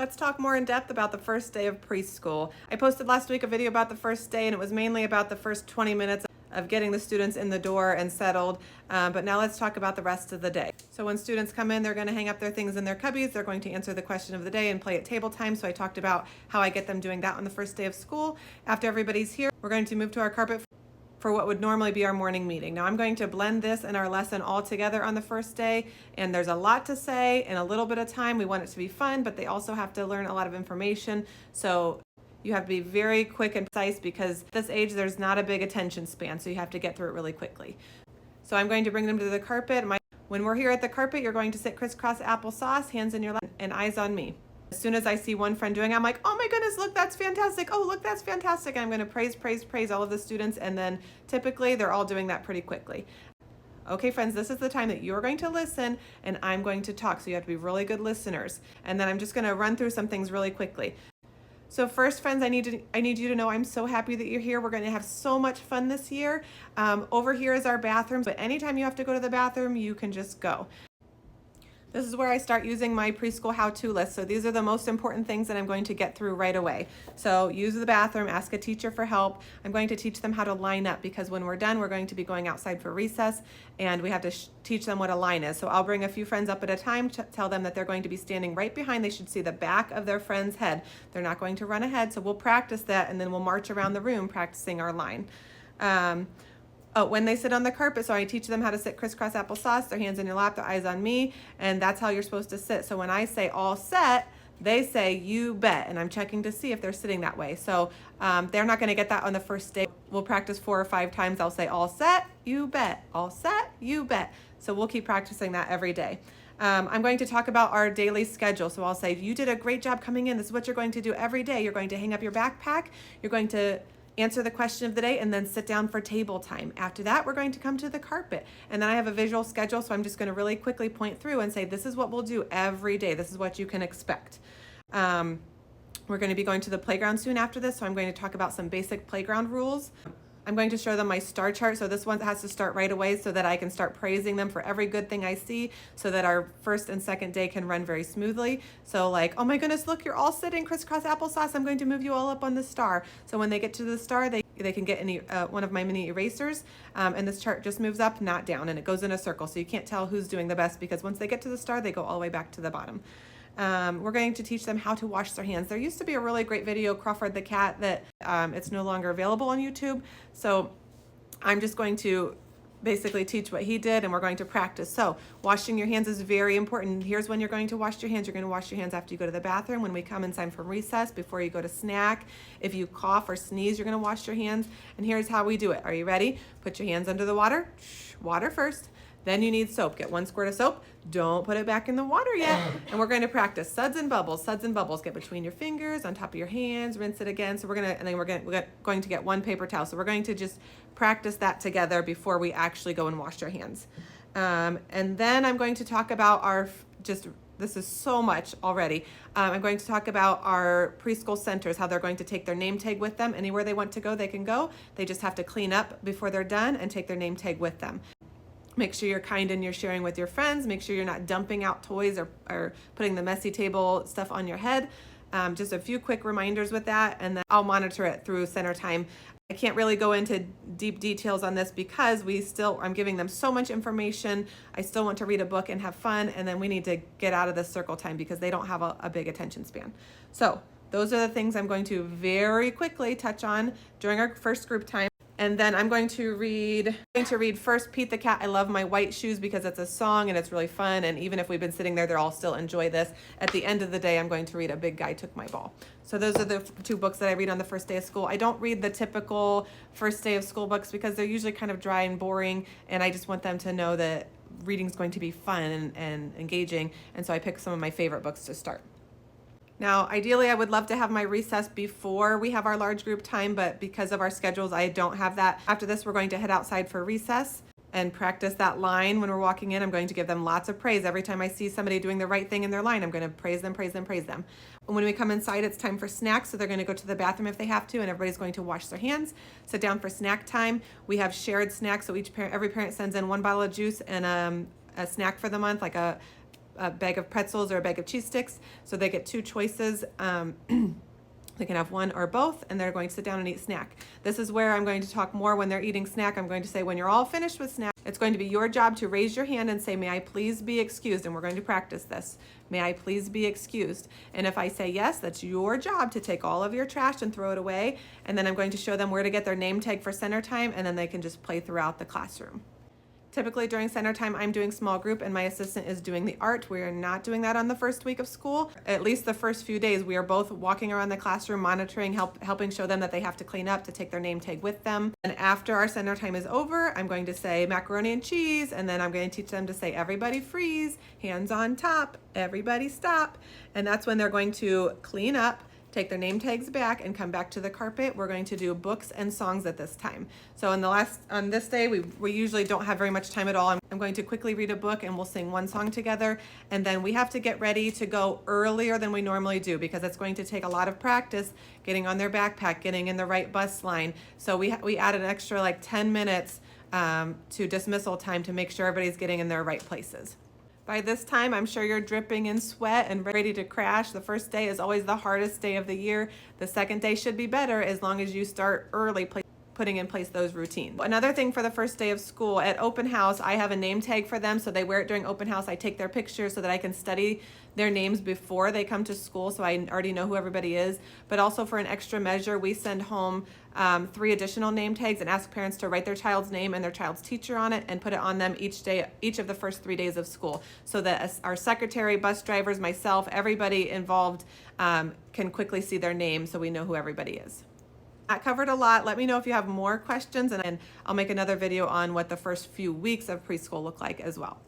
Let's talk more in depth about the first day of preschool. I posted last week a video about the first day, and it was mainly about the first 20 minutes of getting the students in the door and settled, but now let's talk about the rest of the day. So when students come in, they're going to hang up their things in their cubbies, they're going to answer the question of the day and play at table time. So I talked about how I get them doing that on the first day of school. After everybody's here, we're going to move to our carpet for what would normally be our morning meeting. Now I'm going to blend this and our lesson all together on the first day, and there's a lot to say in a little bit of time. We want it to be fun, but they also have to learn a lot of information. So you have to be very quick and precise because at this age there's not a big attention span, so you have to get through it really quickly. So I'm going to bring them to the carpet. When we're here at the carpet, you're going to sit crisscross applesauce, hands in your lap, and eyes on me. As soon as I see one friend doing it, I'm like, oh my goodness, look, that's fantastic. Oh, look, that's fantastic. And I'm going to praise all of the students. And then typically they're all doing that pretty quickly. Okay, friends, this is the time that you're going to listen and I'm going to talk. So you have to be really good listeners. And then I'm just going to run through some things really quickly. So first, friends, I need you to know I'm so happy that you're here. We're going to have so much fun this year. Over here is our bathroom, but anytime you have to go to the bathroom, you can just go. This is where I start using my preschool how-to list. So these are the most important things that I'm going to get through right away. So use the bathroom, ask a teacher for help. I'm going to teach them how to line up because when we're done, we're going to be going outside for recess and we have to teach them what a line is. So I'll bring a few friends up at a time to tell them that they're going to be standing right behind. They should see the back of their friend's head. They're not going to run ahead. So we'll practice that and then we'll march around the room practicing our line. When they sit on the carpet, so I teach them how to sit crisscross applesauce, their hands in your lap, their eyes on me, and that's how you're supposed to sit. So when I say all set, they say you bet, and I'm checking to see if they're sitting that way. So they're not going to get that on the first day. We'll practice 4 or 5 times. I'll say all set, you bet, all set, you bet. So we'll keep practicing that every day. I'm going to talk about our daily schedule. So I'll say, you did a great job coming in. This is what you're going to do every day. You're going to hang up your backpack. You're going to answer the question of the day and then sit down for table time. After that, we're going to come to the carpet. And then I have a visual schedule, so I'm just going to really quickly point through and say, this is what we'll do every day. This is what you can expect. We're going to be going to the playground soon after this, so I'm going to talk about some basic playground rules. I'm going to show them my star chart, so this one has to start right away so that I can start praising them for every good thing I see so that our first and second day can run very smoothly. So like, oh my goodness, look, you're all sitting crisscross applesauce. I'm going to move you all up on the star. So when they get to the star, they can get one of my mini erasers, and this chart just moves up, not down, and it goes in a circle. So you can't tell who's doing the best because once they get to the star, they go all the way back to the bottom. We're going to teach them how to wash their hands. There used to be a really great video, Crawford the Cat, that it's no longer available on YouTube. So I'm just going to basically teach what he did and we're going to practice. So washing your hands is very important. Here's when you're going to wash your hands. You're going to wash your hands after you go to the bathroom, when we come in time from recess, before you go to snack. If you cough or sneeze, you're going to wash your hands. And here's how we do it. Are you ready? Put your hands under the water. Water first. Then you need soap. Get 1 squirt of soap. Don't put it back in the water yet. And we're going to practice suds and bubbles. Suds and bubbles. Get between your fingers, on top of your hands. Rinse it again. So we're going to get 1 paper towel. So we're going to just practice that together before we actually go and wash our hands. And then I'm going to talk about this is so much already. I'm going to talk about our preschool centers, how they're going to take their name tag with them. Anywhere they want to go, they can go. They just have to clean up before they're done and take their name tag with them. Make sure you're kind and you're sharing with your friends. Make sure you're not dumping out toys or putting the messy table stuff on your head. Just a few quick reminders with that, and then I'll monitor it through center time. I can't really go into deep details on this because I'm giving them so much information. I still want to read a book and have fun, and then we need to get out of this circle time because they don't have a big attention span. So those are the things I'm going to very quickly touch on during our first group time. And then I'm going to read first Pete the Cat, I Love My White Shoes, because it's a song and it's really fun. And even if we've been sitting there, they'll all still enjoy this. At the end of the day, I'm going to read A Big Guy Took My Ball. So those are the 2 books that I read on the first day of school. I don't read the typical first day of school books because they're usually kind of dry and boring. And I just want them to know that reading is going to be fun and engaging. And so I pick some of my favorite books to start. Now, ideally, I would love to have my recess before we have our large group time, but because of our schedules, I don't have that. After this, we're going to head outside for recess and practice that line when we're walking in. I'm going to give them lots of praise. Every time I see somebody doing the right thing in their line, I'm going to praise them, praise them, praise them. When we come inside, it's time for snacks, so they're going to go to the bathroom if they have to, and everybody's going to wash their hands. Sit down for snack time. We have shared snacks, so every parent sends in 1 bottle of juice and a snack for the month, like a a bag of pretzels or a bag of cheese sticks. So they get 2 choices. They can have one or both, and they're going to sit down and eat snack. This is where I'm going to talk more when they're eating snack. I'm going to say, when you're all finished with snack, it's going to be your job to raise your hand and say, may I please be excused? And we're going to practice this. May I please be excused? And if I say yes, that's your job to take all of your trash and throw it away. And then I'm going to show them where to get their name tag for center time, and then they can just play throughout the classroom. Typically during center time, I'm doing small group and my assistant is doing the art. We are not doing that on the first week of school. At least the first few days, we are both walking around the classroom, monitoring, helping show them that they have to clean up, to take their name tag with them. And after our center time is over, I'm going to say macaroni and cheese, and then I'm going to teach them to say, everybody freeze, hands on top, everybody stop. And that's when they're going to clean up, take their name tags back, and come back to the carpet. We're going to do books and songs at this time. So on this day, we usually don't have very much time at all. I'm going to quickly read a book and we'll sing one song together. And then we have to get ready to go earlier than we normally do because it's going to take a lot of practice getting on their backpack, getting in the right bus line. So we add an extra like 10 minutes to dismissal time to make sure everybody's getting in their right places. By this time, I'm sure you're dripping in sweat and ready to crash. The first day is always the hardest day of the year. The second day should be better as long as you start early putting in place those routines. Another thing for the first day of school, at open house, I have a name tag for them, so they wear it during open house. I take their pictures so that I can study their names before they come to school, so I already know who everybody is. But also for an extra measure, we send home 3 additional name tags and ask parents to write their child's name and their child's teacher on it and put it on them each of the first 3 days of school, so that our secretary, bus drivers, myself, everybody involved can quickly see their name so we know who everybody is. That covered a lot. Let me know if you have more questions, and I'll make another video on what the first few weeks of preschool look like as well.